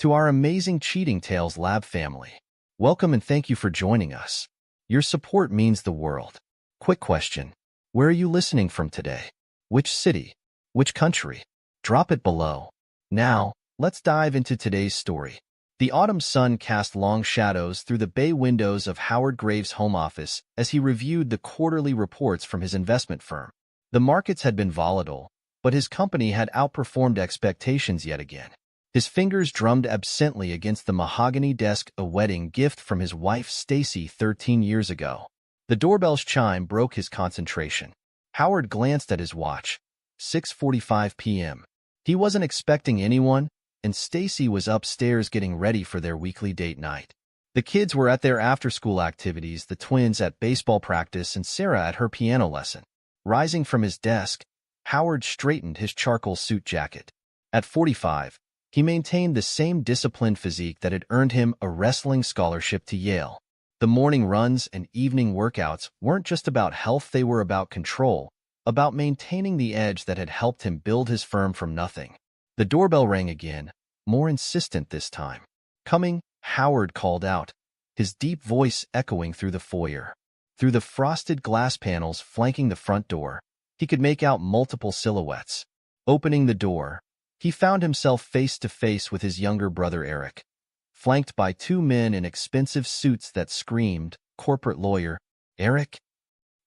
to our amazing Cheating Tales Lab family. Welcome and thank you for joining us. Your support means the world. Quick question. Where are you listening from today? Which city? Which country? Drop it below. Now, let's dive into today's story. The autumn sun cast long shadows through the bay windows of Howard Graves' home office as he reviewed the quarterly reports from his investment firm. The markets had been volatile, but his company had outperformed expectations yet again. His fingers drummed absently against the mahogany desk, a wedding gift from his wife Stacy 13 years ago. The doorbell's chime broke his concentration. Howard glanced at his watch. 6:45 p.m. He wasn't expecting anyone, and Stacy was upstairs getting ready for their weekly date night. The kids were at their after-school activities, the twins at baseball practice and Sarah at her piano lesson. Rising from his desk, Howard straightened his charcoal suit jacket. At 45, he maintained the same disciplined physique that had earned him a wrestling scholarship to Yale. The morning runs and evening workouts weren't just about health, they were about control, about maintaining the edge that had helped him build his firm from nothing. The doorbell rang again, more insistent this time. "Coming," Howard called out, his deep voice echoing through the foyer. Through the frosted glass panels flanking the front door, he could make out multiple silhouettes. Opening the door, he found himself face to face with his younger brother Eric, flanked by two men in expensive suits that screamed, "Corporate lawyer." "Eric?"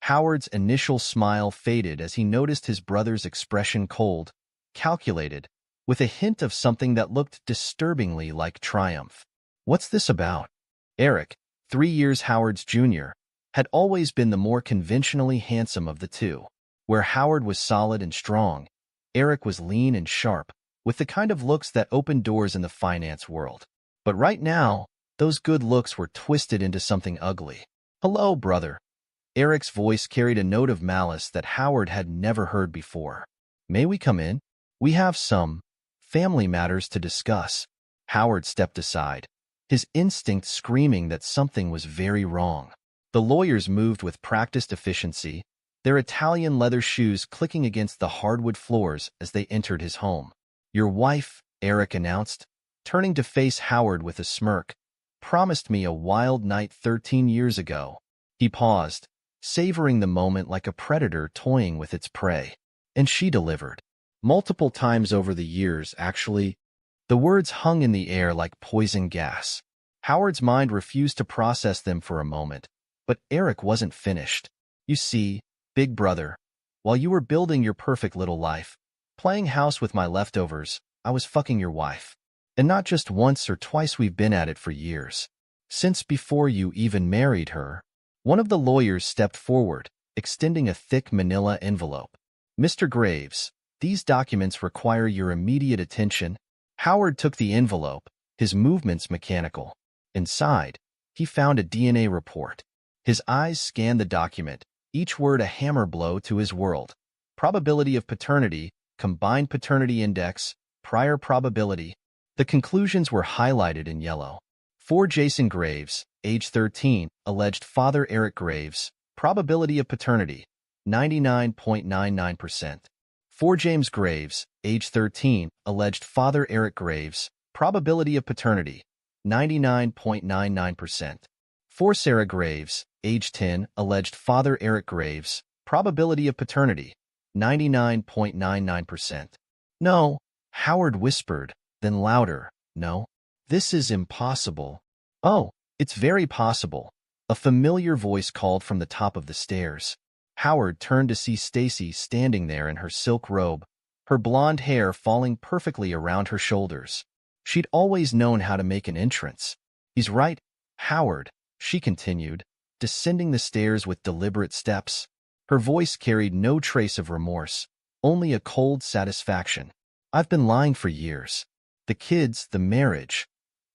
Howard's initial smile faded as he noticed his brother's expression, cold, calculated, with a hint of something that looked disturbingly like triumph. "What's this about?" Eric, 3 years Howard's junior, had always been the more conventionally handsome of the two. Where Howard was solid and strong, Eric was lean and sharp, with the kind of looks that open doors in the finance world. But right now, those good looks were twisted into something ugly. "Hello, brother." Eric's voice carried a note of malice that Howard had never heard before. "May we come in? We have some family matters to discuss." Howard stepped aside, his instinct screaming that something was very wrong. The lawyers moved with practiced efficiency, their Italian leather shoes clicking against the hardwood floors as they entered his home. "Your wife," Eric announced, turning to face Howard with a smirk, "promised me a wild night 13 years ago." He paused, savoring the moment like a predator toying with its prey. "And she delivered. Multiple times over the years, actually." The words hung in the air like poison gas. Howard's mind refused to process them for a moment, but Eric wasn't finished. "You see, big brother, while you were building your perfect little life, playing house with my leftovers, I was fucking your wife. And not just once or twice, we've been at it for years. Since before you even married her." One of the lawyers stepped forward, extending a thick manila envelope. "Mr. Graves, these documents require your immediate attention." Howard took the envelope, his movements mechanical. Inside, he found a DNA report. His eyes scanned the document, each word a hammer blow to his world. Probability of paternity, combined paternity index, prior probability. The conclusions were highlighted in yellow. For Jason Graves, age 13, alleged father Eric Graves, probability of paternity, 99.99%. For James Graves, age 13, alleged father Eric Graves, probability of paternity, 99.99%. For Sarah Graves, age 10, alleged father Eric Graves, probability of paternity, 99.99%. "No," Howard whispered, then louder, "No. This is impossible." "Oh, it's very possible," a familiar voice called from the top of the stairs. Howard turned to see Stacy standing there in her silk robe, her blonde hair falling perfectly around her shoulders. She'd always known how to make an entrance. "He's right, Howard," she continued, descending the stairs with deliberate steps. Her voice carried no trace of remorse, only a cold satisfaction. "I've been lying for years. The kids, the marriage,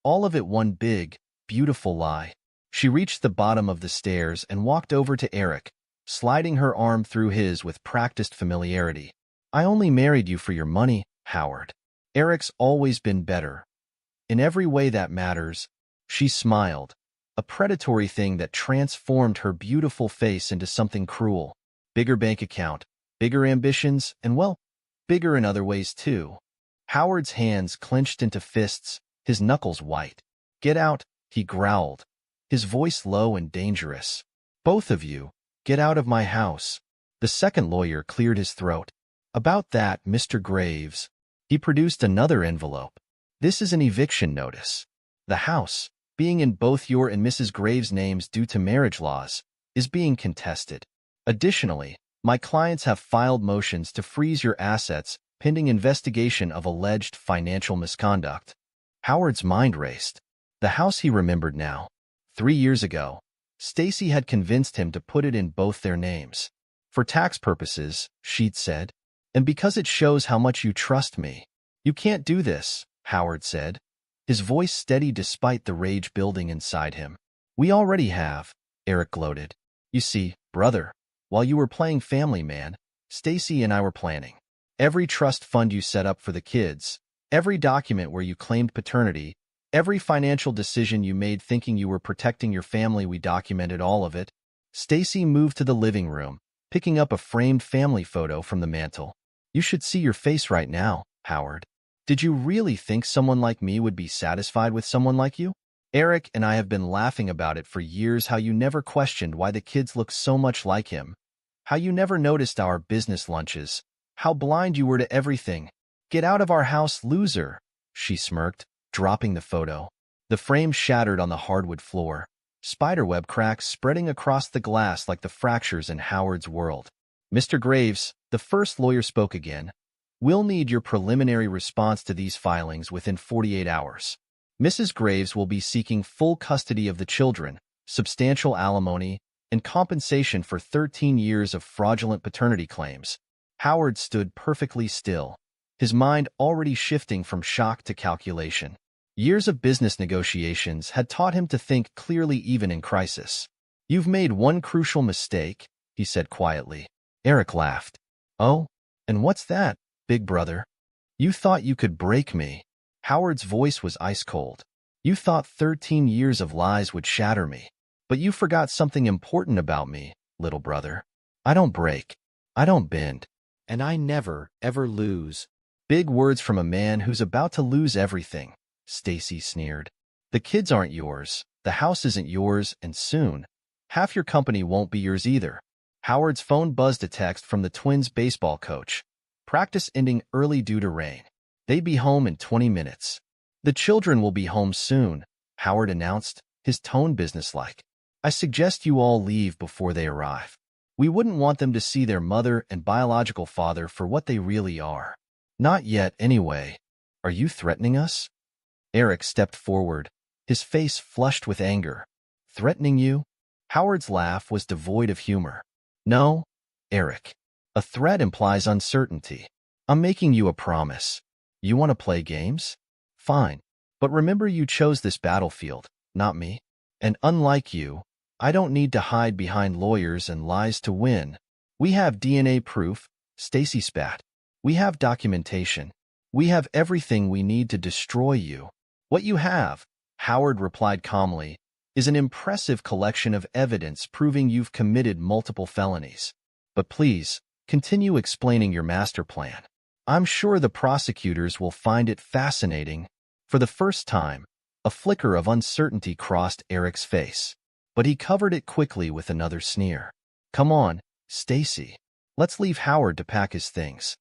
all of it one big, beautiful lie." She reached the bottom of the stairs and walked over to Eric, sliding her arm through his with practiced familiarity. "I only married you for your money, Howard. Eric's always been better. In every way that matters." She smiled, a predatory thing that transformed her beautiful face into something cruel. Bigger bank account, bigger ambitions, and well, bigger in other ways too. Howard's hands clenched into fists, his knuckles white. "Get out," he growled, his voice low and dangerous. "Both of you, get out of my house." The second lawyer cleared his throat. "About that, Mr. Graves." He produced another envelope. "This is an eviction notice. The house, being in both your and Mrs. Graves' names due to marriage laws, is being contested. Additionally, my clients have filed motions to freeze your assets pending investigation of alleged financial misconduct." Howard's mind raced. The house he remembered now. 3 years ago, Stacy had convinced him to put it in both their names. "For tax purposes," she'd said, "and because it shows how much you trust me." "You can't do this," Howard said, his voice steady despite the rage building inside him. "We already have," Eric gloated. "You see, brother, while you were playing family man, Stacy and I were planning. Every trust fund you set up for the kids, every document where you claimed paternity, every financial decision you made thinking you were protecting your family, we documented all of it." Stacy moved to the living room, picking up a framed family photo from the mantel. "You should see your face right now, Howard. Did you really think someone like me would be satisfied with someone like you? Eric and I have been laughing about it for years, how you never questioned why the kids look so much like him, how you never noticed our business lunches, how blind you were to everything. Get out of our house, loser," she smirked, dropping the photo. The frame shattered on the hardwood floor, spiderweb cracks spreading across the glass like the fractures in Howard's world. "Mr. Graves," the first lawyer spoke again, "we'll need your preliminary response to these filings within 48 hours. Mrs. Graves will be seeking full custody of the children, substantial alimony, and compensation for 13 years of fraudulent paternity claims." Howard stood perfectly still, his mind already shifting from shock to calculation. Years of business negotiations had taught him to think clearly even in crisis. "You've made one crucial mistake," he said quietly. Eric laughed. "Oh, and what's that, big brother? You thought you could break me." Howard's voice was ice cold. "You thought 13 years of lies would shatter me. But you forgot something important about me, little brother. I don't break. I don't bend. And I never, ever lose." "Big words from a man who's about to lose everything," Stacy sneered. "The kids aren't yours, the house isn't yours, and soon, half your company won't be yours either." Howard's phone buzzed a text from the Twins' baseball coach. "Practice ending early due to rain. They'd be home in 20 minutes. "The children will be home soon," Howard announced, his tone businesslike. "I suggest you all leave before they arrive. We wouldn't want them to see their mother and biological father for what they really are." "Not yet, anyway. Are you threatening us?" Eric stepped forward, his face flushed with anger. "Threatening you?" Howard's laugh was devoid of humor. "No, Eric. A threat implies uncertainty. I'm making you a promise. You want to play games? Fine. But remember, you chose this battlefield, not me. And unlike you, I don't need to hide behind lawyers and lies to win. We have DNA proof," Stacy spat. "We have documentation. We have everything we need to destroy you." "What you have," Howard replied calmly, "is an impressive collection of evidence proving you've committed multiple felonies. But please, continue explaining your master plan. I'm sure the prosecutors will find it fascinating." For the first time, a flicker of uncertainty crossed Eric's face, but he covered it quickly with another sneer. "Come on, Stacy. Let's leave Howard to pack his things.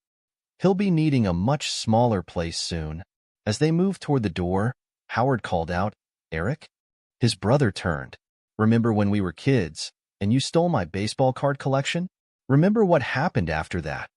He'll be needing a much smaller place soon." As they moved toward the door, Howard called out, "Eric?" His brother turned. "Remember when we were kids, and you stole my baseball card collection? Remember what happened after that?"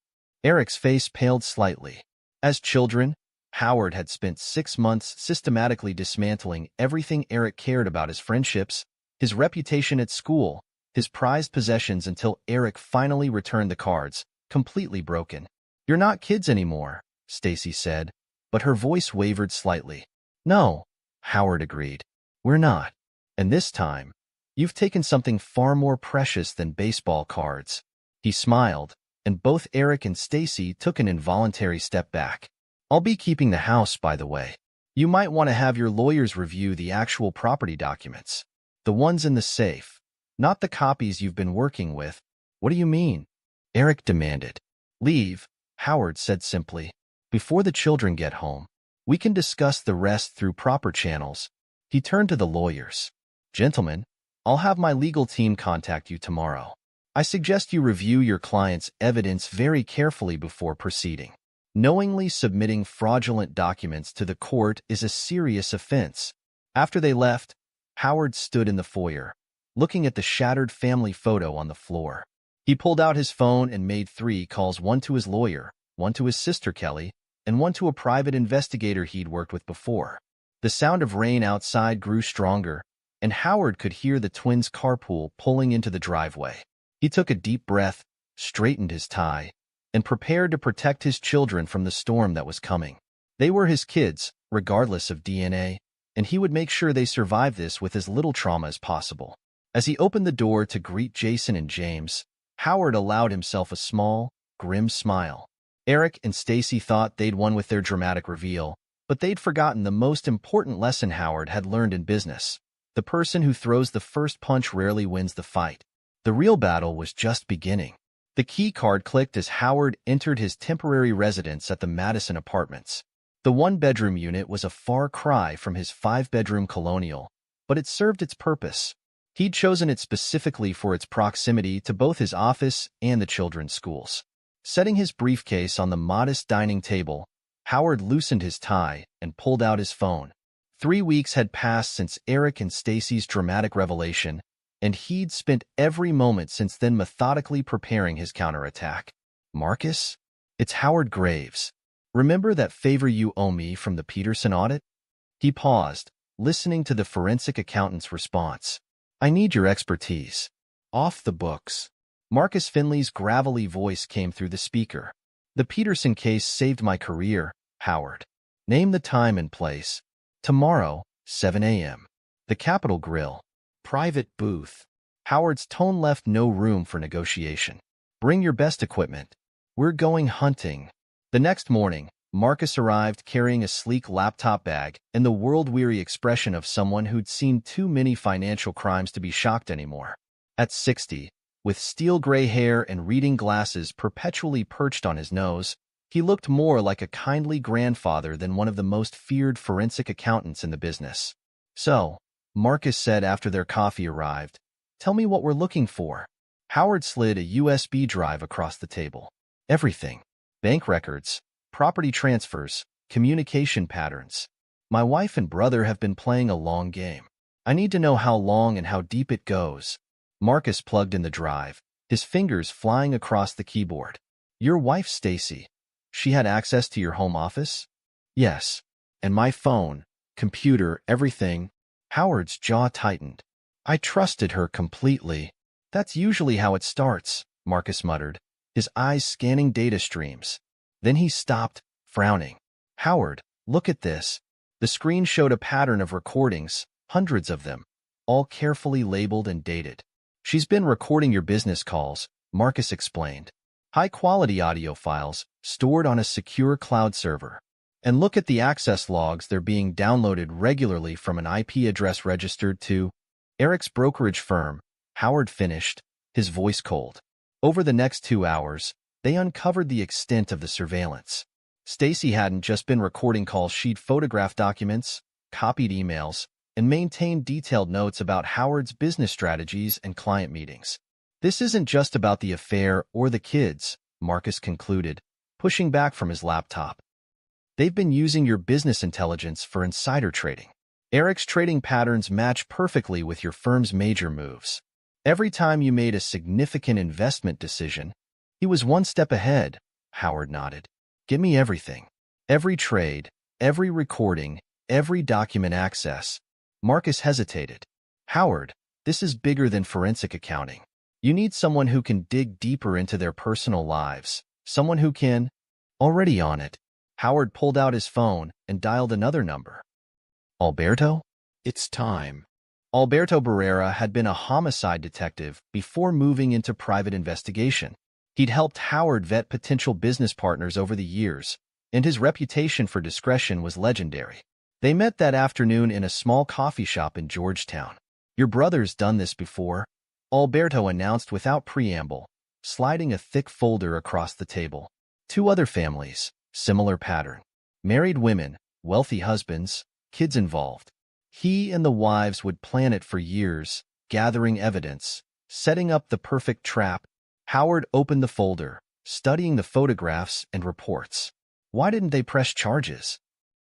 Eric's face paled slightly. As children, Howard had spent 6 months systematically dismantling everything Eric cared about: his friendships, his reputation at school, his prized possessions, until Eric finally returned the cards, completely broken. "You're not kids anymore," Stacy said, but her voice wavered slightly. "No," Howard agreed. "We're not. And this time, you've taken something far more precious than baseball cards." He smiled, and both Eric and Stacy took an involuntary step back. "I'll be keeping the house, by the way. You might want to have your lawyers review the actual property documents. The ones in the safe, not the copies you've been working with." "What do you mean?" Eric demanded. "Leave," Howard said simply, "before the children get home." We can discuss the rest through proper channels. He turned to the lawyers. Gentlemen, I'll have my legal team contact you tomorrow. I suggest you review your client's evidence very carefully before proceeding. Knowingly submitting fraudulent documents to the court is a serious offense. After they left, Howard stood in the foyer, looking at the shattered family photo on the floor. He pulled out his phone and made 3 calls, one to his lawyer, one to his sister Kelly, and one to a private investigator he'd worked with before. The sound of rain outside grew stronger, and Howard could hear the twins' carpool pulling into the driveway. He took a deep breath, straightened his tie, and prepared to protect his children from the storm that was coming. They were his kids, regardless of DNA, and he would make sure they survived this with as little trauma as possible. As he opened the door to greet Jason and James, Howard allowed himself a small, grim smile. Eric and Stacy thought they'd won with their dramatic reveal, but they'd forgotten the most important lesson Howard had learned in business. The person who throws the first punch rarely wins the fight. The real battle was just beginning. The key card clicked as Howard entered his temporary residence at the Madison Apartments. The 1-bedroom unit was a far cry from his 5-bedroom colonial, but it served its purpose. He'd chosen it specifically for its proximity to both his office and the children's schools. Setting his briefcase on the modest dining table, Howard loosened his tie and pulled out his phone. 3 weeks had passed since Eric and Stacy's dramatic revelation, and he'd spent every moment since then methodically preparing his counterattack. Marcus? It's Howard Graves. Remember that favor you owe me from the Peterson audit? He paused, listening to the forensic accountant's response. I need your expertise. Off the books. Marcus Finley's gravelly voice came through the speaker. The Peterson case saved my career, Howard. Name the time and place. Tomorrow, 7 a.m. The Capitol Grill. Private booth. Howard's tone left no room for negotiation. Bring your best equipment. We're going hunting. The next morning, Marcus arrived carrying a sleek laptop bag and the world-weary expression of someone who'd seen too many financial crimes to be shocked anymore. At 60, with steel-gray hair and reading glasses perpetually perched on his nose, he looked more like a kindly grandfather than one of the most feared forensic accountants in the business. So, Marcus said after their coffee arrived, tell me what we're looking for. Howard slid a USB drive across the table. Everything. Bank records, property transfers, communication patterns. My wife and brother have been playing a long game. I need to know how long and how deep it goes. Marcus plugged in the drive, his fingers flying across the keyboard. Your wife, Stacy. She had access to your home office? Yes. And my phone, computer, everything. Howard's jaw tightened. I trusted her completely. That's usually how it starts, Marcus muttered, his eyes scanning data streams. Then he stopped, frowning. Howard, look at this. The screen showed a pattern of recordings, hundreds of them, all carefully labeled and dated. She's been recording your business calls, Marcus explained. High-quality audio files stored on a secure cloud server. And look at the access logs. They're being downloaded regularly from an IP address registered to Eric's brokerage firm. Howard finished, his voice cold. Over the next 2 hours, they uncovered the extent of the surveillance. Stacy hadn't just been recording calls. She'd photographed documents, copied emails, and maintained detailed notes about Howard's business strategies and client meetings. This isn't just about the affair or the kids, Marcus concluded, pushing back from his laptop. They've been using your business intelligence for insider trading. Eric's trading patterns match perfectly with your firm's major moves. Every time you made a significant investment decision, he was one step ahead, Howard nodded. Give me everything. Every trade, every recording, every document access. Marcus hesitated. Howard, this is bigger than forensic accounting. You need someone who can dig deeper into their personal lives. Someone who can... Already on it. Howard pulled out his phone and dialed another number. Alberto? It's time. Alberto Barrera had been a homicide detective before moving into private investigation. He'd helped Howard vet potential business partners over the years, and his reputation for discretion was legendary. They met that afternoon in a small coffee shop in Georgetown. Your brother's done this before, Alberto announced without preamble, sliding a thick folder across the table. 2 other families, similar pattern. Married women, wealthy husbands, kids involved. He and the wives would plan it for years, gathering evidence, setting up the perfect trap. Howard opened the folder, studying the photographs and reports. Why didn't they press charges?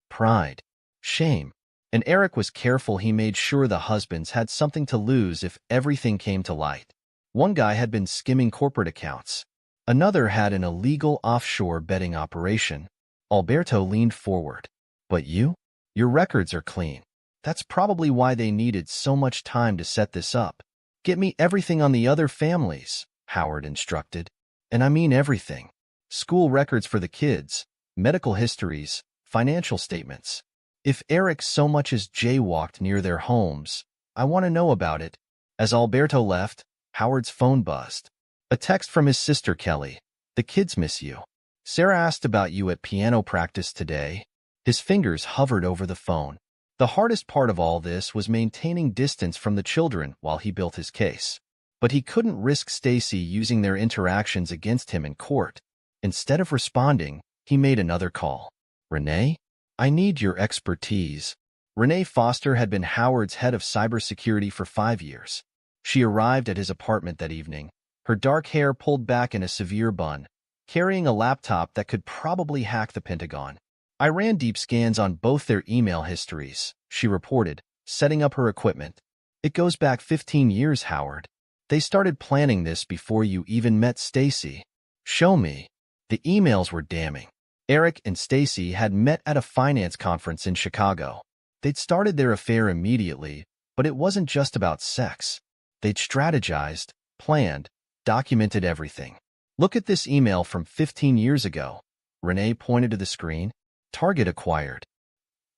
Pride. Shame. And Eric was careful. He made sure the husbands had something to lose if everything came to light. One guy had been skimming corporate accounts. Another had an illegal offshore betting operation. Alberto leaned forward. But you? Your records are clean. That's probably why they needed so much time to set this up. Get me everything on the other families, Howard instructed. And I mean everything. School records for the kids, medical histories, financial statements. If Eric so much as jaywalked near their homes, I want to know about it. As Alberto left, Howard's phone buzzed. A text from his sister Kelly. The kids miss you. Sarah asked about you at piano practice today. His fingers hovered over the phone. The hardest part of all this was maintaining distance from the children while he built his case. But he couldn't risk Stacy using their interactions against him in court. Instead of responding, he made another call. Renee? I need your expertise. Renee Foster had been Howard's head of cybersecurity for 5 years. She arrived at his apartment that evening, her dark hair pulled back in a severe bun, carrying a laptop that could probably hack the Pentagon. I ran deep scans on both their email histories, she reported, setting up her equipment. It goes back 15 years, Howard. They started planning this before you even met Stacy. Show me. The emails were damning. Eric and Stacy had met at a finance conference in Chicago. They'd started their affair immediately, but it wasn't just about sex. They'd strategized, planned, documented everything. Look at this email from 15 years ago. Renee pointed to the screen. Target acquired.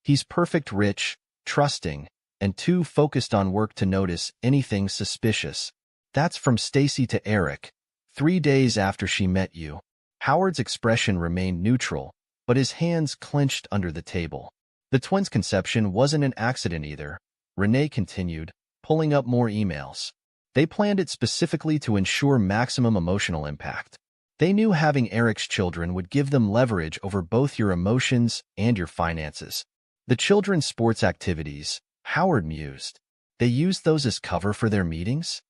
He's perfect, rich, trusting, and too focused on work to notice anything suspicious. That's from Stacy to Eric. 3 days after she met you. Howard's expression remained neutral, but his hands clenched under the table. The twins' conception wasn't an accident either. Renee continued, pulling up more emails. They planned it specifically to ensure maximum emotional impact. They knew having Eric's children would give them leverage over both your emotions and your finances. The children's sports activities, Howard mused. They used those as cover for their meetings?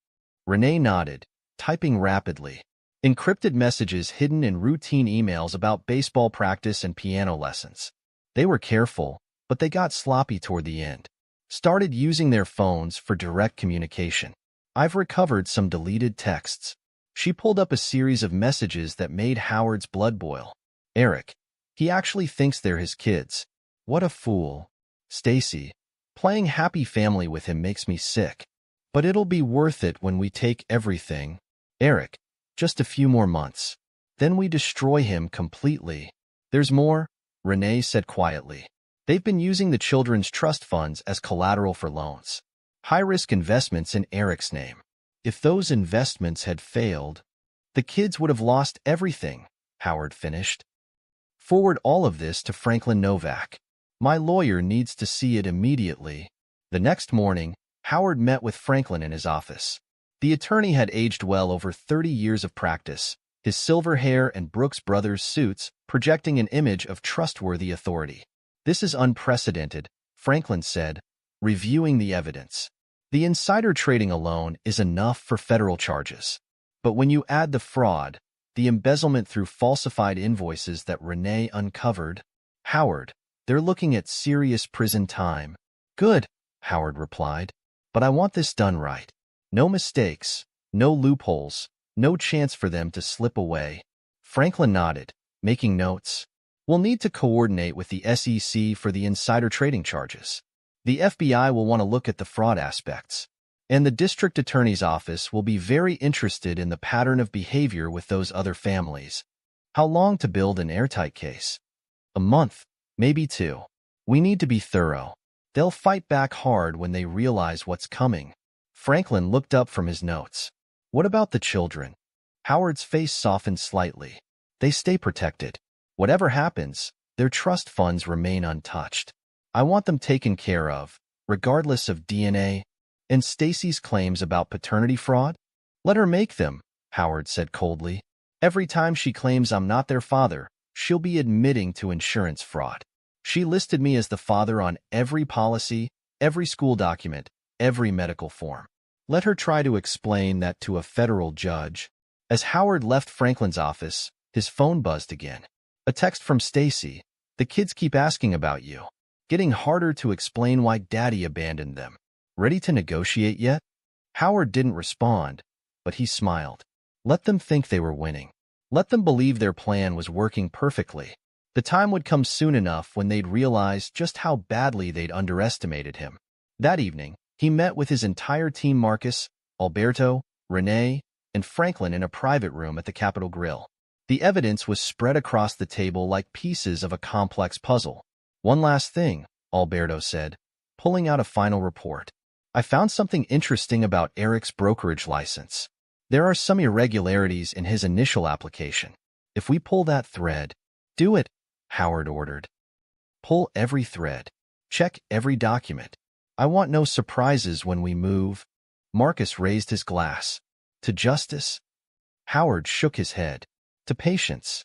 Renee nodded, typing rapidly. Encrypted messages hidden in routine emails about baseball practice and piano lessons. They were careful, but they got sloppy toward the end. Started using their phones for direct communication. I've recovered some deleted texts. She pulled up a series of messages that made Howard's blood boil. Eric. He actually thinks they're his kids. What a fool. Stacy. Playing happy family with him makes me sick. But it'll be worth it when we take everything. Eric. Just a few more months. Then we destroy him completely. There's more, Renee said quietly. They've been using the children's trust funds as collateral for loans. High-risk investments in Eric's name. If those investments had failed, the kids would have lost everything, Howard finished. Forward all of this to Franklin Novak. My lawyer needs to see it immediately. The next morning, Howard met with Franklin in his office. The attorney had aged well over 30 years of practice, his silver hair and Brooks Brothers suits projecting an image of trustworthy authority. This is unprecedented, Franklin said, reviewing the evidence. The insider trading alone is enough for federal charges. But when you add the fraud, the embezzlement through falsified invoices that Renee uncovered, Howard, they're looking at serious prison time. Good, Howard replied. But I want this done right. No mistakes, no loopholes, no chance for them to slip away. Franklin nodded, making notes. We'll need to coordinate with the SEC for the insider trading charges. The FBI will want to look at the fraud aspects. And the district attorney's office will be very interested in the pattern of behavior with those other families. How long to build an airtight case? A month, maybe 2. We need to be thorough. They'll fight back hard when they realize what's coming. Franklin looked up from his notes. What about the children? Howard's face softened slightly. They stay protected. Whatever happens, their trust funds remain untouched. I want them taken care of, regardless of DNA. And Stacy's claims about paternity fraud? Let her make them, Howard said coldly. Every time she claims I'm not their father, she'll be admitting to insurance fraud. She listed me as the father on every policy, every school document, every medical form. Let her try to explain that to a federal judge. As Howard left Franklin's office, his phone buzzed again. A text from Stacy. The kids keep asking about you. Getting harder to explain why Daddy abandoned them. Ready to negotiate yet? Howard didn't respond, but he smiled. Let them think they were winning. Let them believe their plan was working perfectly. The time would come soon enough when they'd realize just how badly they'd underestimated him. That evening, he met with his entire team: Marcus, Alberto, Renee, and Franklin in a private room at the Capitol Grill. The evidence was spread across the table like pieces of a complex puzzle. One last thing, Alberto said, pulling out a final report. I found something interesting about Eric's brokerage license. There are some irregularities in his initial application. If we pull that thread— Do it, Howard ordered. Pull every thread. Check every document. I want no surprises when we move. Marcus raised his glass. To justice? Howard shook his head. To patience.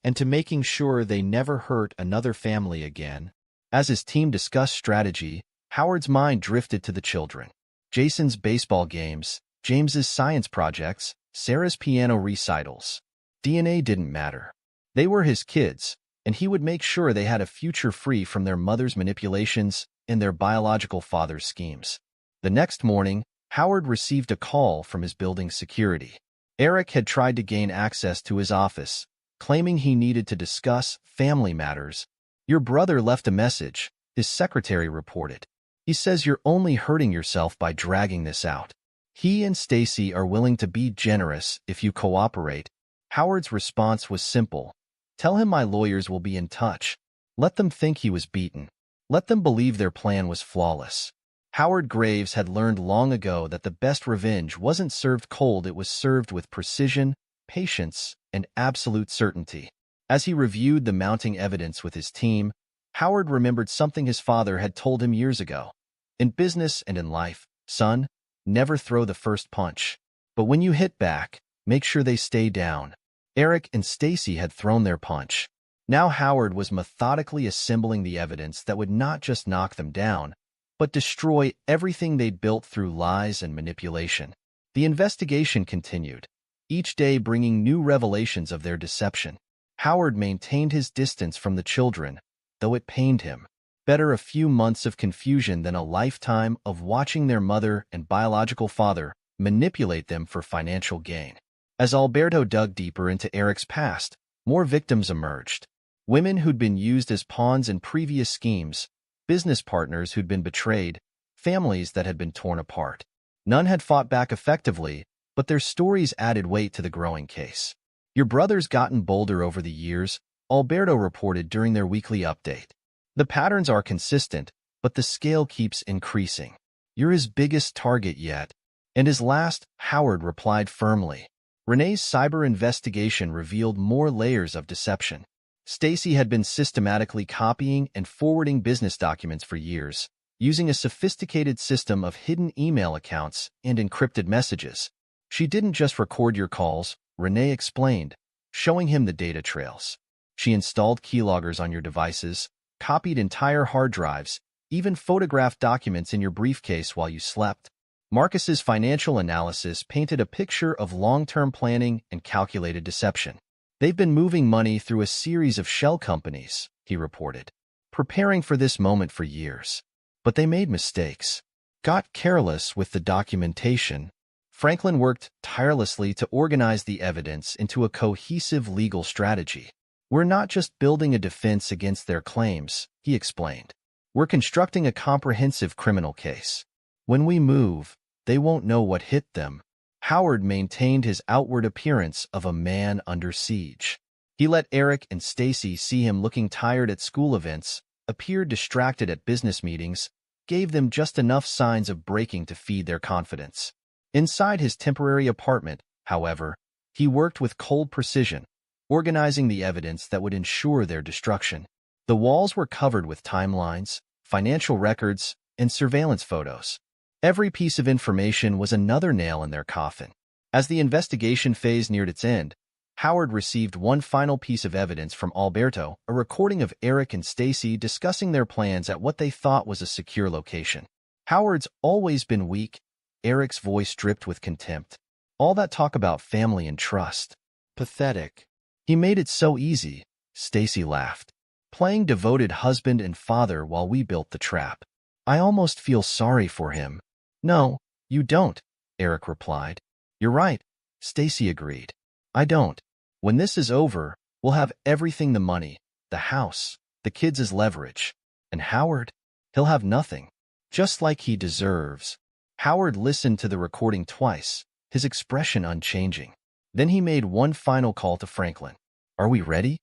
And to making sure they never hurt another family again. As his team discussed strategy, Howard's mind drifted to the children. Jason's baseball games, James's science projects, Sarah's piano recitals. DNA didn't matter. They were his kids, and he would make sure they had a future free from their mother's manipulations and their biological father's schemes. The next morning, Howard received a call from his building's security. Eric had tried to gain access to his office, claiming he needed to discuss family matters. Your brother left a message, his secretary reported. He says you're only hurting yourself by dragging this out. He and Stacy are willing to be generous if you cooperate. Howard's response was simple. Tell him my lawyers will be in touch. Let them think he was beaten. Let them believe their plan was flawless. Howard Graves had learned long ago that the best revenge wasn't served cold, it was served with precision, patience, and absolute certainty. As he reviewed the mounting evidence with his team, Howard remembered something his father had told him years ago. In business and in life, son, never throw the first punch. But when you hit back, make sure they stay down. Eric and Stacy had thrown their punch. Now Howard was methodically assembling the evidence that would not just knock them down, but destroy everything they'd built through lies and manipulation. The investigation continued, each day bringing new revelations of their deception. Howard maintained his distance from the children, though it pained him. Better a few months of confusion than a lifetime of watching their mother and biological father manipulate them for financial gain. As Alberto dug deeper into Eric's past, more victims emerged. Women who'd been used as pawns in previous schemes, business partners who'd been betrayed, families that had been torn apart. None had fought back effectively, but their stories added weight to the growing case. Your brother's gotten bolder over the years, Alberto reported during their weekly update. The patterns are consistent, but the scale keeps increasing. You're his biggest target yet. And his last, Howard replied firmly. Renee's cyber investigation revealed more layers of deception. Stacy had been systematically copying and forwarding business documents for years, using a sophisticated system of hidden email accounts and encrypted messages. She didn't just record your calls, Renee explained, showing him the data trails. She installed keyloggers on your devices, copied entire hard drives, even photographed documents in your briefcase while you slept. Marcus's financial analysis painted a picture of long-term planning and calculated deception. They've been moving money through a series of shell companies, he reported, preparing for this moment for years. But they made mistakes, got careless with the documentation. Franklin worked tirelessly to organize the evidence into a cohesive legal strategy. We're not just building a defense against their claims, he explained. We're constructing a comprehensive criminal case. When we move, they won't know what hit them. Howard maintained his outward appearance of a man under siege. He let Eric and Stacy see him looking tired at school events, appeared distracted at business meetings, gave them just enough signs of breaking to feed their confidence. Inside his temporary apartment, however, he worked with cold precision, organizing the evidence that would ensure their destruction. The walls were covered with timelines, financial records, and surveillance photos. Every piece of information was another nail in their coffin. As the investigation phase neared its end, Howard received one final piece of evidence from Alberto, a recording of Eric and Stacy discussing their plans at what they thought was a secure location. Howard's always been weak. Eric's voice dripped with contempt. All that talk about family and trust. Pathetic. He made it so easy, Stacy laughed. Playing devoted husband and father while we built the trap. I almost feel sorry for him. No, you don't, Eric replied. You're right, Stacy agreed. I don't. When this is over, we'll have everything: the money, the house, the kids as leverage. And Howard? He'll have nothing. Just like he deserves. Howard listened to the recording twice, his expression unchanging. Then he made one final call to Franklin. Are we ready?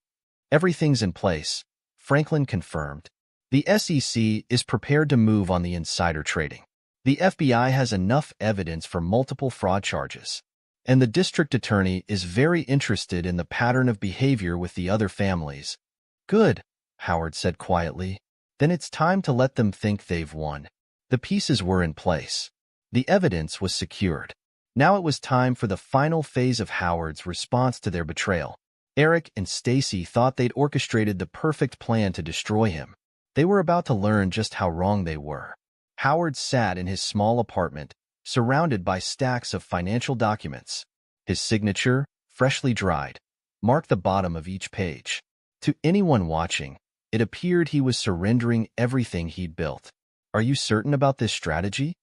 Everything's in place, Franklin confirmed. The SEC is prepared to move on the insider trading. The FBI has enough evidence for multiple fraud charges. And the district attorney is very interested in the pattern of behavior with the other families. Good, Howard said quietly. Then it's time to let them think they've won. The pieces were in place. The evidence was secured. Now it was time for the final phase of Howard's response to their betrayal. Eric and Stacy thought they'd orchestrated the perfect plan to destroy him. They were about to learn just how wrong they were. Howard sat in his small apartment, surrounded by stacks of financial documents. His signature, freshly dried, marked the bottom of each page. To anyone watching, it appeared he was surrendering everything he'd built. Are you certain about this strategy?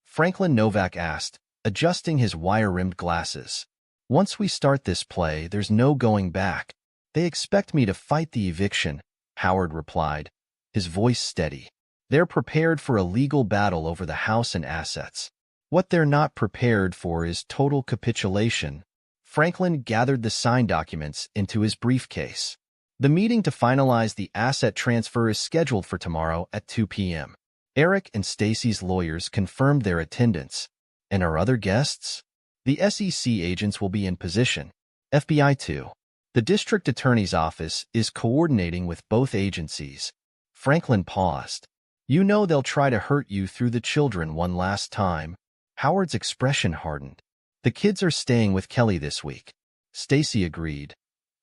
Franklin Novak asked, adjusting his wire-rimmed glasses. Once we start this play, there's no going back. They expect me to fight the eviction, Howard replied, his voice steady. They're prepared for a legal battle over the house and assets. What they're not prepared for is total capitulation. Franklin gathered the signed documents into his briefcase. The meeting to finalize the asset transfer is scheduled for tomorrow at 2 p.m. Eric and Stacy's lawyers confirmed their attendance. And our other guests? The SEC agents will be in position. FBI too. The district attorney's office is coordinating with both agencies. Franklin paused. You know they'll try to hurt you through the children one last time. Howard's expression hardened. The kids are staying with Kelly this week. Stacy agreed,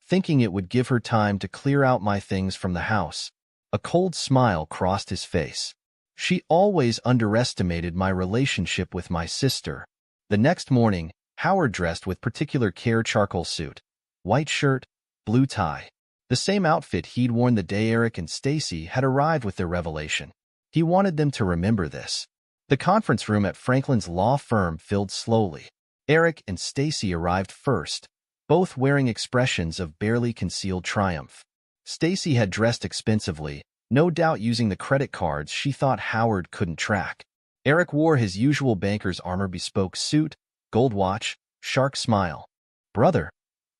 thinking it would give her time to clear out my things from the house. A cold smile crossed his face. She always underestimated my relationship with my sister. The next morning, Howard dressed with particular care: charcoal suit, white shirt, blue tie. The same outfit he'd worn the day Eric and Stacy had arrived with their revelation. He wanted them to remember this. The conference room at Franklin's law firm filled slowly. Eric and Stacy arrived first, both wearing expressions of barely concealed triumph. Stacy had dressed expensively, no doubt using the credit cards she thought Howard couldn't track. Eric wore his usual banker's armor bespoke suit, gold watch, shark smile. Brother,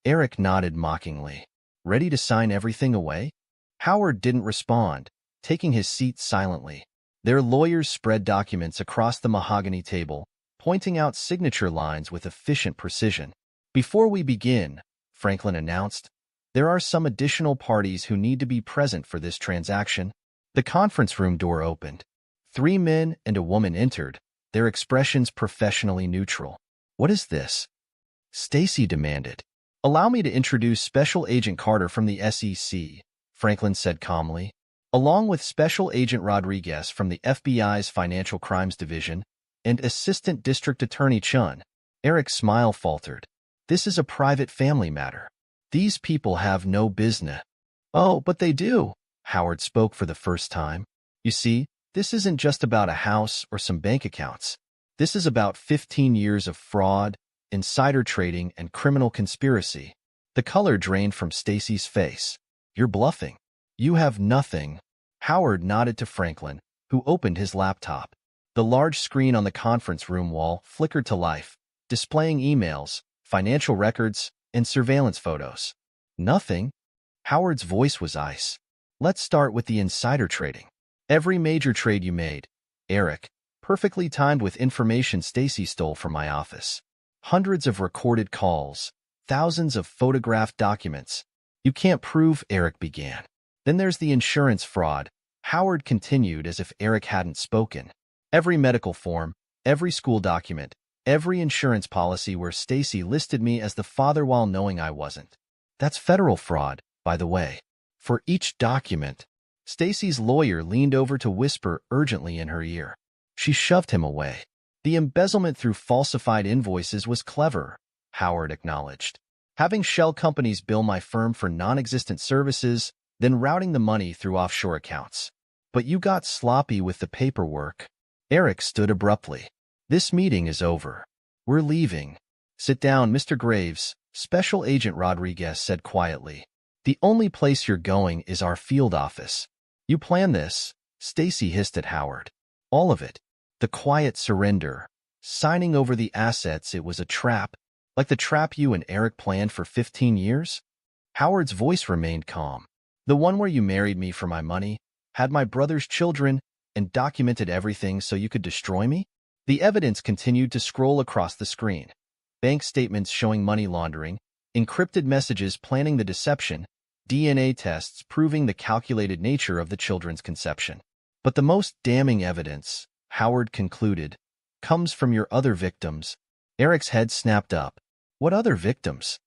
Eric nodded mockingly. Ready to sign everything away? Howard didn't respond, taking his seat silently. Their lawyers spread documents across the mahogany table, pointing out signature lines with efficient precision. Before we begin, Franklin announced, there are some additional parties who need to be present for this transaction. The conference room door opened. 3 men and a woman entered, their expressions professionally neutral. What is this? Stacy demanded. Allow me to introduce Special Agent Carter from the SEC, Franklin said calmly, along with Special Agent Rodriguez from the FBI's Financial Crimes Division and Assistant District Attorney Chun. Eric's smile faltered. This is a private family matter. These people have no business. Oh, but they do, Howard spoke for the first time. You see, this isn't just about a house or some bank accounts. This is about 15 years of fraud, insider trading, and criminal conspiracy. The color drained from Stacy's face. You're bluffing. You have nothing. Howard nodded to Franklin, who opened his laptop. The large screen on the conference room wall flickered to life, displaying emails, financial records, and surveillance photos. Nothing? Howard's voice was ice. Let's start with the insider trading. Every major trade you made, Eric, perfectly timed with information Stacy stole from my office. Hundreds of recorded calls, thousands of photographed documents. You can't prove, Eric began. Then there's the insurance fraud, Howard continued as if Eric hadn't spoken. Every medical form, every school document, every insurance policy where Stacy listed me as the father while knowing I wasn't. That's federal fraud, by the way. For each document, Stacy's lawyer leaned over to whisper urgently in her ear. She shoved him away. The embezzlement through falsified invoices was clever, Howard acknowledged. Having shell companies bill my firm for non-existent services, then routing the money through offshore accounts. But you got sloppy with the paperwork. Eric stood abruptly. This meeting is over. We're leaving. Sit down, Mr. Graves, Special Agent Rodriguez said quietly. The only place you're going is our field office. You planned this, Stacy hissed at Howard. All of it. The quiet surrender. Signing over the assets, it was a trap, like the trap you and Eric planned for 15 years? Howard's voice remained calm. The one where you married me for my money, had my brother's children, and documented everything so you could destroy me? The evidence continued to scroll across the screen. Bank statements showing money laundering, encrypted messages planning the deception, DNA tests proving the calculated nature of the children's conception. But the most damning evidence, Howard concluded, comes from your other victims. Eric's head snapped up. What other victims?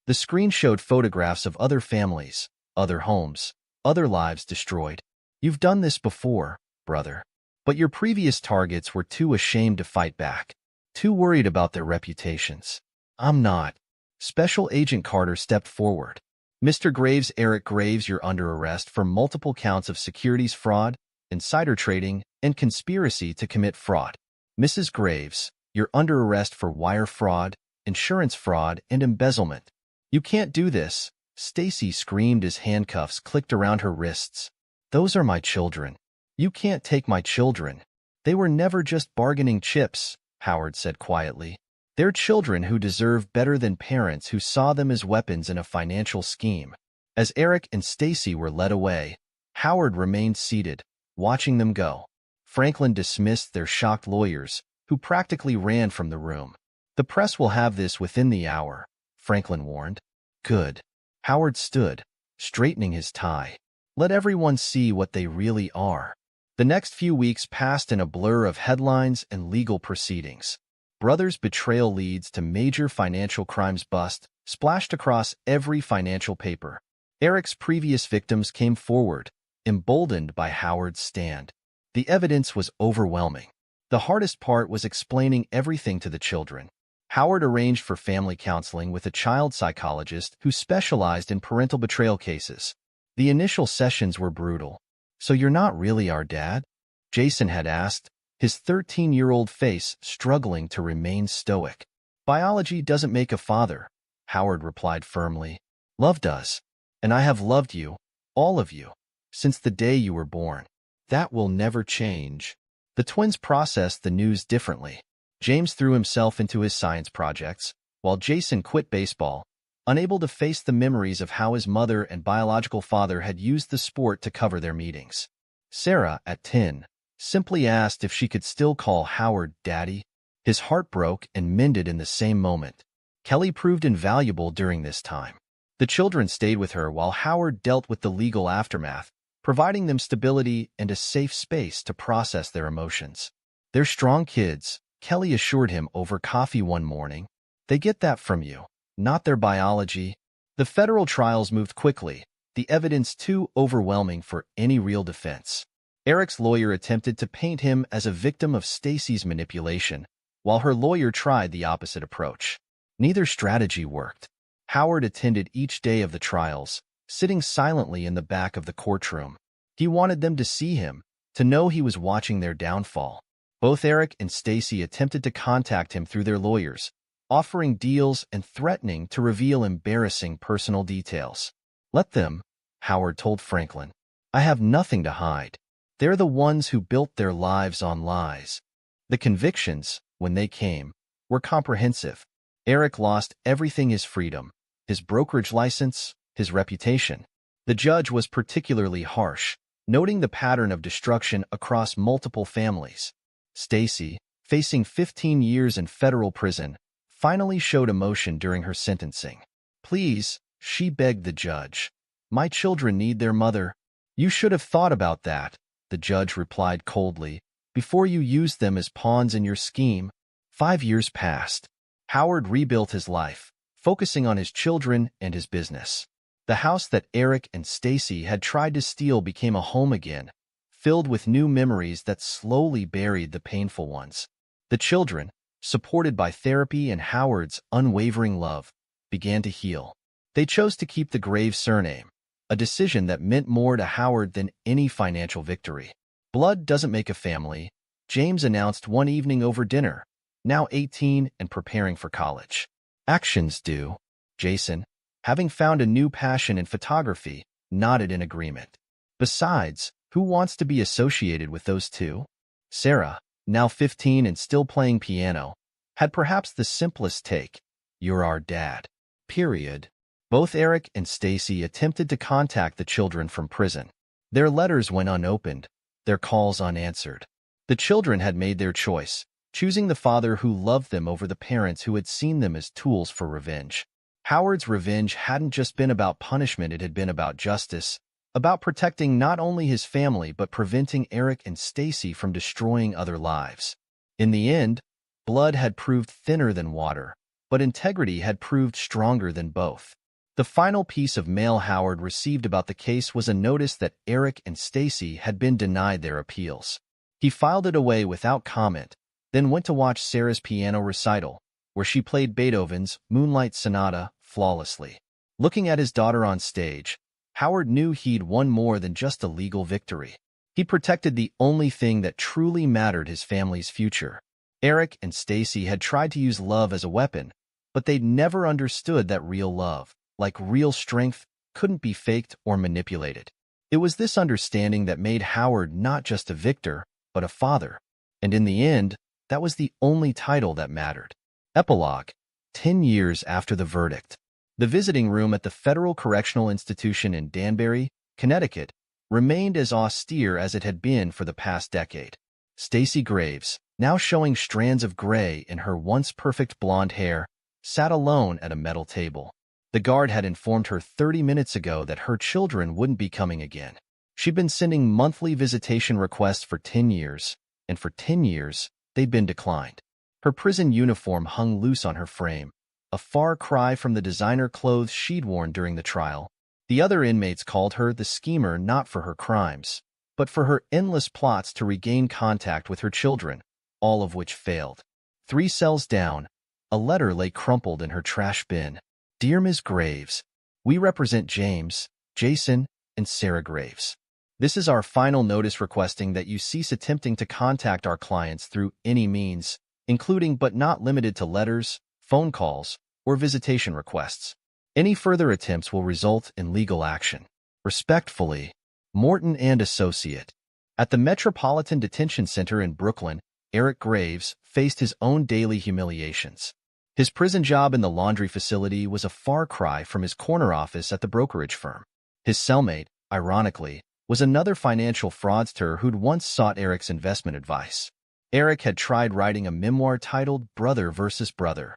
The screen showed photographs of other families, other homes, other lives destroyed. You've done this before, brother. But your previous targets were too ashamed to fight back, too worried about their reputations. I'm not. Special Agent Carter stepped forward. Mr. Graves, Eric Graves, you're under arrest for multiple counts of securities fraud, insider trading, and conspiracy to commit fraud. Mrs. Graves, you're under arrest for wire fraud, insurance fraud, and embezzlement. You can't do this, Stacy screamed as handcuffs clicked around her wrists. Those are my children. You can't take my children. They were never just bargaining chips, Howard said quietly. They're children who deserve better than parents who saw them as weapons in a financial scheme. As Eric and Stacy were led away, Howard remained seated, watching them go. Franklin dismissed their shocked lawyers, who practically ran from the room. The press will have this within the hour, Franklin warned. Good. Howard stood, straightening his tie. Let everyone see what they really are. The next few weeks passed in a blur of headlines and legal proceedings. Brothers' betrayal leads to major financial crimes bust splashed across every financial paper. Eric's previous victims came forward, emboldened by Howard's stand. The evidence was overwhelming. The hardest part was explaining everything to the children. Howard arranged for family counseling with a child psychologist who specialized in parental betrayal cases. The initial sessions were brutal. So you're not really our dad? Jason had asked, his 13-year-old face struggling to remain stoic. Biology doesn't make a father, Howard replied firmly. Love does. And I have loved you, all of you, since the day you were born. That will never change. The twins processed the news differently. James threw himself into his science projects, while Jason quit baseball, unable to face the memories of how his mother and biological father had used the sport to cover their meetings. Sarah, at 10, simply asked if she could still call Howard Daddy. His heart broke and mended in the same moment. Kelly proved invaluable during this time. The children stayed with her while Howard dealt with the legal aftermath, providing them stability and a safe space to process their emotions. They're strong kids, Kelly assured him over coffee one morning. They get that from you, not their biology. The federal trials moved quickly, the evidence too overwhelming for any real defense. Eric's lawyer attempted to paint him as a victim of Stacy's manipulation, while her lawyer tried the opposite approach. Neither strategy worked. Howard attended each day of the trials, sitting silently in the back of the courtroom. He wanted them to see him, to know he was watching their downfall. Both Eric and Stacy attempted to contact him through their lawyers, offering deals and threatening to reveal embarrassing personal details. Let them, Howard told Franklin. I have nothing to hide. They're the ones who built their lives on lies. The convictions, when they came, were comprehensive. Eric lost everything: his freedom, his brokerage license, his reputation. The judge was particularly harsh, noting the pattern of destruction across multiple families. Stacy, facing 15 years in federal prison, finally showed emotion during her sentencing. Please, she begged the judge. My children need their mother. You should have thought about that, the judge replied coldly, before you used them as pawns in your scheme. 5 years passed. Howard rebuilt his life, focusing on his children and his business. The house that Eric and Stacy had tried to steal became a home again, filled with new memories that slowly buried the painful ones. The children, supported by therapy and Howard's unwavering love, began to heal. They chose to keep the Graves surname, a decision that meant more to Howard than any financial victory. Blood doesn't make a family, James announced one evening over dinner, now 18 and preparing for college. Actions do. Jason, having found a new passion in photography, nodded in agreement. Besides, who wants to be associated with those two? Sarah, now 15 and still playing piano, had perhaps the simplest take. You're our dad. Period. Both Eric and Stacy attempted to contact the children from prison. Their letters went unopened, their calls unanswered. The children had made their choice, choosing the father who loved them over the parents who had seen them as tools for revenge. Howard's revenge hadn't just been about punishment, it had been about justice, about protecting not only his family but preventing Eric and Stacy from destroying other lives. In the end, blood had proved thinner than water, but integrity had proved stronger than both. The final piece of mail Howard received about the case was a notice that Eric and Stacy had been denied their appeals. He filed it away without comment, then went to watch Sarah's piano recital, where she played Beethoven's Moonlight Sonata flawlessly. Looking at his daughter on stage, Howard knew he'd won more than just a legal victory. He protected the only thing that truly mattered: his family's future. Eric and Stacy had tried to use love as a weapon, but they'd never understood that real love, like real strength, couldn't be faked or manipulated. It was this understanding that made Howard not just a victor, but a father. And in the end, that was the only title that mattered. Epilogue. 10 years after the verdict. The visiting room at the Federal Correctional Institution in Danbury, Connecticut, remained as austere as it had been for the past decade. Stacy Graves, now showing strands of gray in her once perfect blonde hair, sat alone at a metal table. The guard had informed her 30 minutes ago that her children wouldn't be coming again. She'd been sending monthly visitation requests for 10 years, and for 10 years, they'd been declined. Her prison uniform hung loose on her frame, a far cry from the designer clothes she'd worn during the trial. The other inmates called her the schemer not for her crimes, but for her endless plots to regain contact with her children, all of which failed. 3 cells down, a letter lay crumpled in her trash bin. Dear Ms. Graves, we represent James, Jason, and Sarah Graves. This is our final notice requesting that you cease attempting to contact our clients through any means, including but not limited to letters, phone calls, or visitation requests. Any further attempts will result in legal action. Respectfully, Morton and Associate. At the Metropolitan Detention Center in Brooklyn, Eric Graves faced his own daily humiliations. His prison job in the laundry facility was a far cry from his corner office at the brokerage firm. His cellmate, ironically, was another financial fraudster who'd once sought Eric's investment advice. Eric had tried writing a memoir titled Brother versus Brother,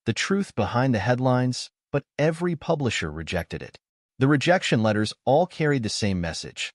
the truth behind the headlines, but every publisher rejected it. The rejection letters all carried the same message.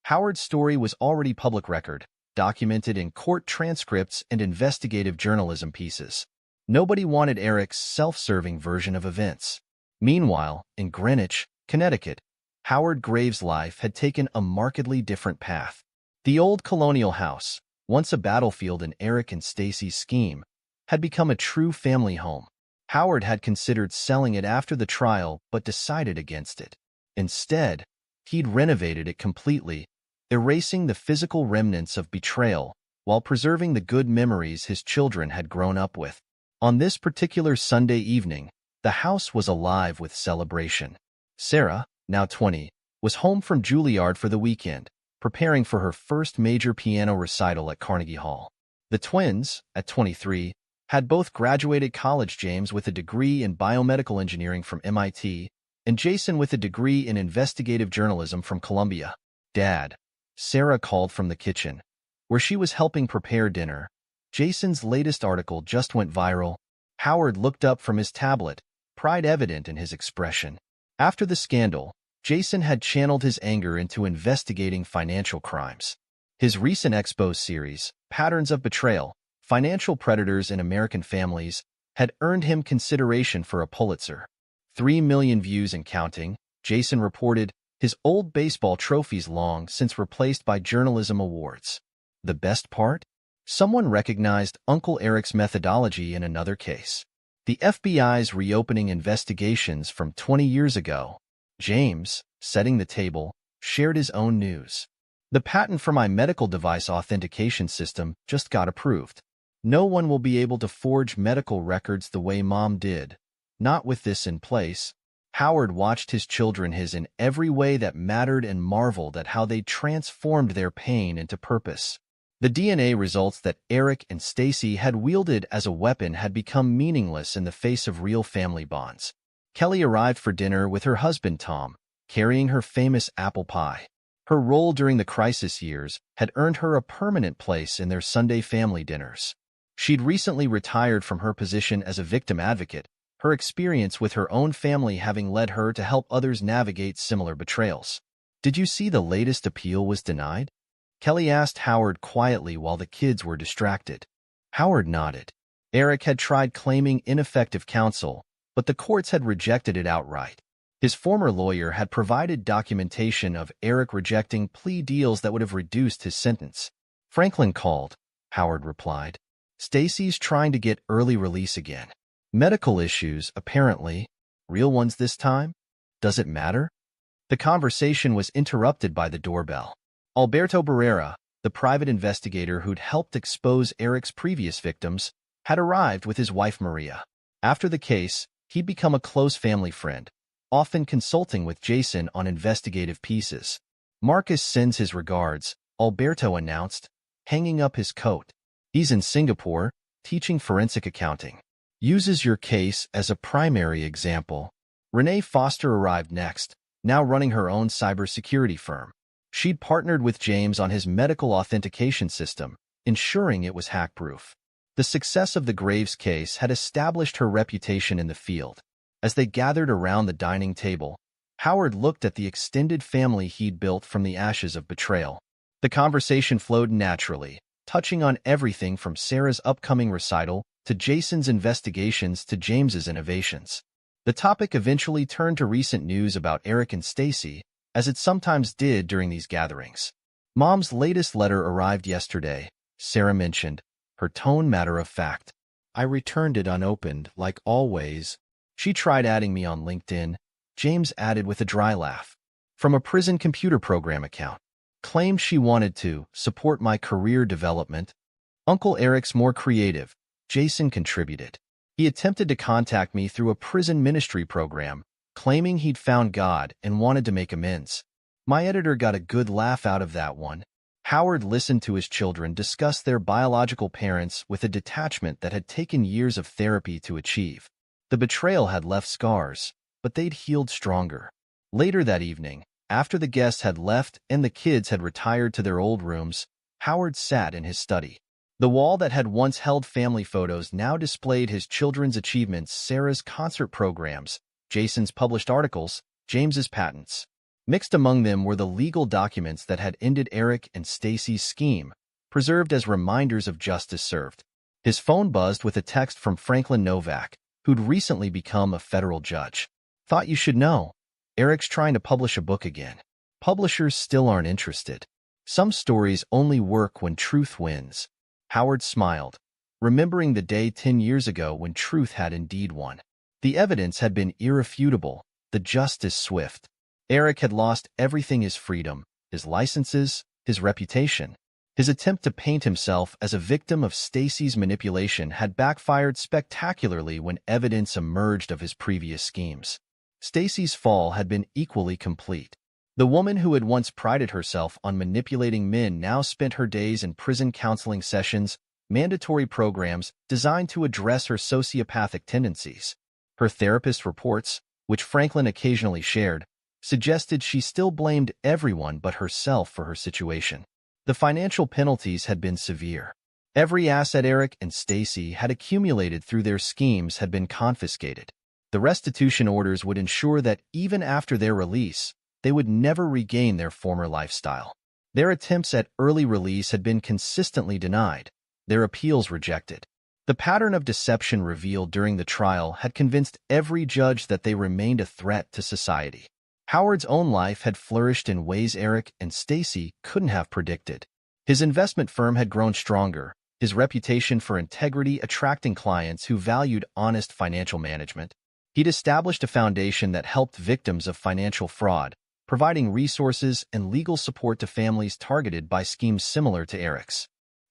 Howard's story was already public record, documented in court transcripts and investigative journalism pieces. Nobody wanted Eric's self-serving version of events. Meanwhile, in Greenwich, Connecticut, Howard Graves' life had taken a markedly different path. The old colonial house, once a battlefield in Eric and Stacy's scheme, had become a true family home. Howard had considered selling it after the trial but decided against it. Instead, he'd renovated it completely, erasing the physical remnants of betrayal while preserving the good memories his children had grown up with. On this particular Sunday evening, the house was alive with celebration. Sarah, now 20, was home from Juilliard for the weekend, preparing for her first major piano recital at Carnegie Hall. The twins, at 23, had both graduated college, James with a degree in biomedical engineering from MIT, and Jason with a degree in investigative journalism from Columbia. Dad, Sarah called from the kitchen, where she was helping prepare dinner. Jason's latest article just went viral. Howard looked up from his tablet, pride evident in his expression. After the scandal, Jason had channeled his anger into investigating financial crimes. His recent Expose series, Patterns of Betrayal, Financial Predators in American Families had earned him consideration for a Pulitzer. 3 million views and counting, Jason reported, his old baseball trophies long since replaced by journalism awards. The best part? Someone recognized Uncle Eric's methodology in another case. The FBI's reopening investigations from 20 years ago. James, setting the table, shared his own news. The patent for my medical device authentication system just got approved. No one will be able to forge medical records the way Mom did. Not with this in place. Howard watched his children in every way that mattered and marveled at how they transformed their pain into purpose. The DNA results that Eric and Stacy had wielded as a weapon had become meaningless in the face of real family bonds. Kelly arrived for dinner with her husband Tom, carrying her famous apple pie. Her role during the crisis years had earned her a permanent place in their Sunday family dinners. She'd recently retired from her position as a victim advocate, her experience with her own family having led her to help others navigate similar betrayals. "Did you see the latest appeal was denied?" Kelly asked Howard quietly while the kids were distracted. Howard nodded. Eric had tried claiming ineffective counsel, but the courts had rejected it outright. His former lawyer had provided documentation of Eric rejecting plea deals that would have reduced his sentence. "Franklin called," Howard replied. "Stacy's trying to get early release again. Medical issues, apparently. Real ones this time? Does it matter?" The conversation was interrupted by the doorbell. Alberto Barrera, the private investigator who'd helped expose Eric's previous victims, had arrived with his wife Maria. After the case, he'd become a close family friend, often consulting with Jason on investigative pieces. "Marcus sends his regards," Alberto announced, hanging up his coat. "He's in Singapore, teaching forensic accounting. Uses your case as a primary example." Renee Foster arrived next, now running her own cybersecurity firm. She'd partnered with James on his medical authentication system, ensuring it was hack-proof. The success of the Graves case had established her reputation in the field. As they gathered around the dining table, Howard looked at the extended family he'd built from the ashes of betrayal. The conversation flowed naturally, touching on everything from Sarah's upcoming recital to Jason's investigations to James's innovations. The topic eventually turned to recent news about Eric and Stacy, as it sometimes did during these gatherings. "Mom's latest letter arrived yesterday," Sarah mentioned, her tone matter-of-fact. "I returned it unopened, like always." "She tried adding me on LinkedIn," James added with a dry laugh. "From a prison computer program account. Claimed she wanted to support my career development." "Uncle Eric's more creative," Jason contributed. "He attempted to contact me through a prison ministry program, claiming he'd found God and wanted to make amends. My editor got a good laugh out of that one." Howard listened to his children discuss their biological parents with a detachment that had taken years of therapy to achieve. The betrayal had left scars, but they'd healed stronger. Later that evening, after the guests had left and the kids had retired to their old rooms, Howard sat in his study. The wall that had once held family photos now displayed his children's achievements, Sarah's concert programs, Jason's published articles, James's patents. Mixed among them were the legal documents that had ended Eric and Stacy's scheme, preserved as reminders of justice served. His phone buzzed with a text from Franklin Novak, who'd recently become a federal judge. "Thought you should know. Eric's trying to publish a book again. Publishers still aren't interested. Some stories only work when truth wins." Howard smiled, remembering the day 10 years ago when truth had indeed won. The evidence had been irrefutable, the justice swift. Eric had lost everything: his freedom, his licenses, his reputation. His attempt to paint himself as a victim of Stacy's manipulation had backfired spectacularly when evidence emerged of his previous schemes. Stacy's fall had been equally complete. The woman who had once prided herself on manipulating men now spent her days in prison counseling sessions, mandatory programs designed to address her sociopathic tendencies. Her therapist reports, which Franklin occasionally shared, suggested she still blamed everyone but herself for her situation. The financial penalties had been severe. Every asset Eric and Stacy had accumulated through their schemes had been confiscated. The restitution orders would ensure that even after their release, they would never regain their former lifestyle. Their attempts at early release had been consistently denied. their appeals rejected. The pattern of deception revealed during the trial had convinced every judge that they remained a threat to society. Howard's own life had flourished in ways Eric and Stacy couldn't have predicted. His investment firm had grown stronger, his reputation for integrity attracting clients who valued honest financial management. He'd established a foundation that helped victims of financial fraud, providing resources and legal support to families targeted by schemes similar to Eric's.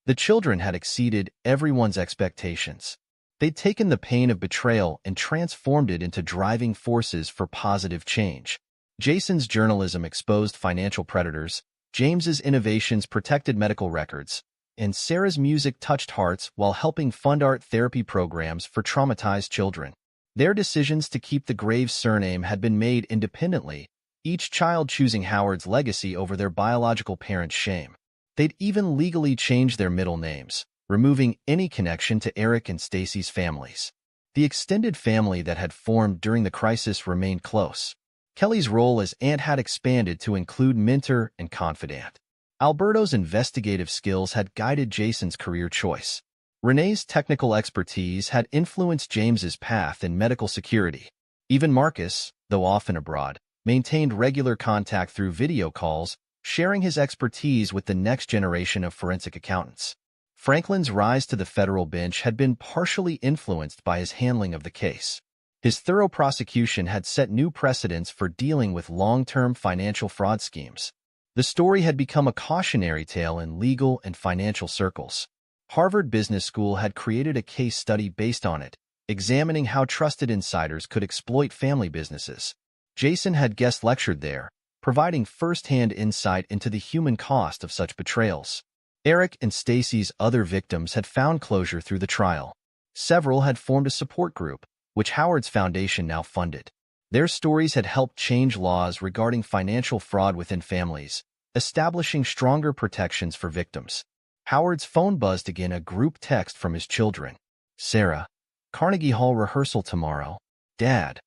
The children had exceeded everyone's expectations. They'd taken the pain of betrayal and transformed it into driving forces for positive change. Jason's journalism exposed financial predators, James's innovations protected medical records, and Sarah's music touched hearts while helping fund art therapy programs for traumatized children. Their decisions to keep the Graves surname had been made independently, each child choosing Howard's legacy over their biological parents' shame. They'd even legally changed their middle names, removing any connection to Eric and Stacy's families. The extended family that had formed during the crisis remained close. Kelly's role as aunt had expanded to include mentor and confidant. Alberto's investigative skills had guided Jason's career choice. Renee's technical expertise had influenced James's path in medical security. Even Marcus, though often abroad, maintained regular contact through video calls, sharing his expertise with the next generation of forensic accountants. Franklin's rise to the federal bench had been partially influenced by his handling of the case. His thorough prosecution had set new precedents for dealing with long-term financial fraud schemes. The story had become a cautionary tale in legal and financial circles. Harvard Business School had created a case study based on it, examining how trusted insiders could exploit family businesses. Jason had guest lectured there, providing first-hand insight into the human cost of such betrayals. Eric and Stacy's other victims had found closure through the trial. Several had formed a support group, which Howard's foundation now funded. Their stories had helped change laws regarding financial fraud within families, establishing stronger protections for victims. Howard's phone buzzed again, a group text from his children. Sarah, Carnegie Hall rehearsal tomorrow. Dad,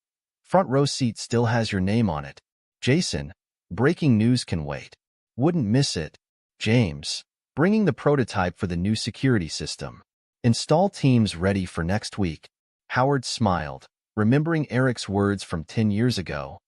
front row seat still has your name on it. Jason, breaking news can wait. Wouldn't miss it. James, bringing the prototype for the new security system. Install teams ready for next week. Howard smiled, remembering Eric's words from 10 years ago.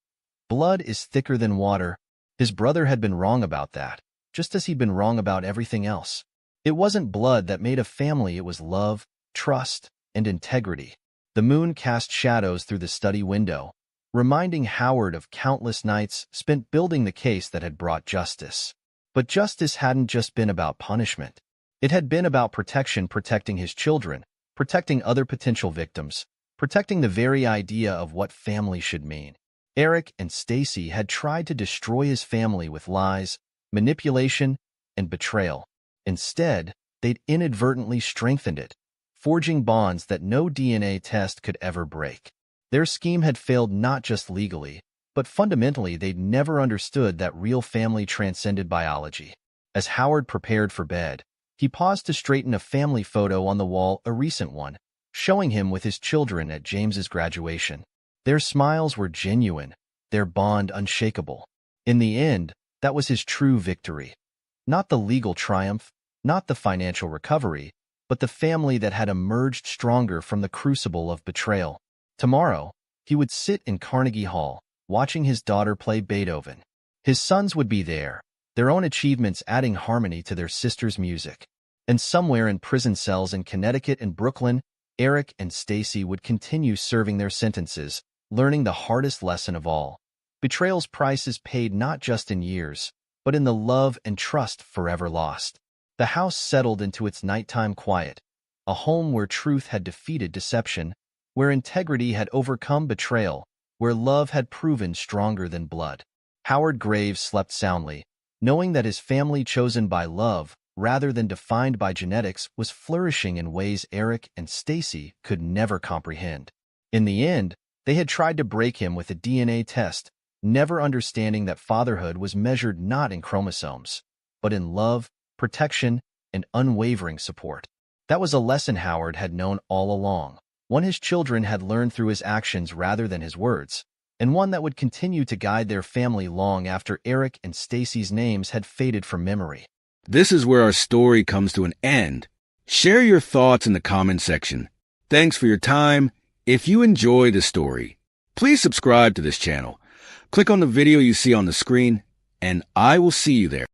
Blood is thicker than water. His brother had been wrong about that, just as he'd been wrong about everything else. It wasn't blood that made a family, it was love, trust, and integrity. The moon cast shadows through the study window, reminding Howard of countless nights spent building the case that had brought justice. But justice hadn't just been about punishment. It had been about protection, protecting his children, protecting other potential victims, protecting the very idea of what family should mean. Eric and Stacy had tried to destroy his family with lies, manipulation, and betrayal. Instead, they'd inadvertently strengthened it, forging bonds that no DNA test could ever break. Their scheme had failed not just legally, but fundamentally they'd never understood that real family transcended biology. As Howard prepared for bed, he paused to straighten a family photo on the wall, a recent one, showing him with his children at James's graduation. Their smiles were genuine, their bond unshakable. In the end, that was his true victory. Not the legal triumph, not the financial recovery, but the family that had emerged stronger from the crucible of betrayal. Tomorrow, he would sit in Carnegie Hall, watching his daughter play Beethoven. His sons would be there, their own achievements adding harmony to their sister's music. And somewhere in prison cells in Connecticut and Brooklyn, Eric and Stacy would continue serving their sentences, learning the hardest lesson of all. Betrayal's price is paid not just in years, but in the love and trust forever lost. The house settled into its nighttime quiet, a home where truth had defeated deception, where integrity had overcome betrayal, where love had proven stronger than blood. Howard Graves slept soundly, knowing that his family chosen by love, rather than defined by genetics, was flourishing in ways Eric and Stacy could never comprehend. In the end, they had tried to break him with a DNA test, never understanding that fatherhood was measured not in chromosomes, but in love, protection, and unwavering support. That was a lesson Howard had known all along, one his children had learned through his actions rather than his words, and one that would continue to guide their family long after Eric and Stacy's names had faded from memory. This is where our story comes to an end. Share your thoughts in the comment section. Thanks for your time. If you enjoy this story, please subscribe to this channel. Click on the video you see on the screen, and I will see you there.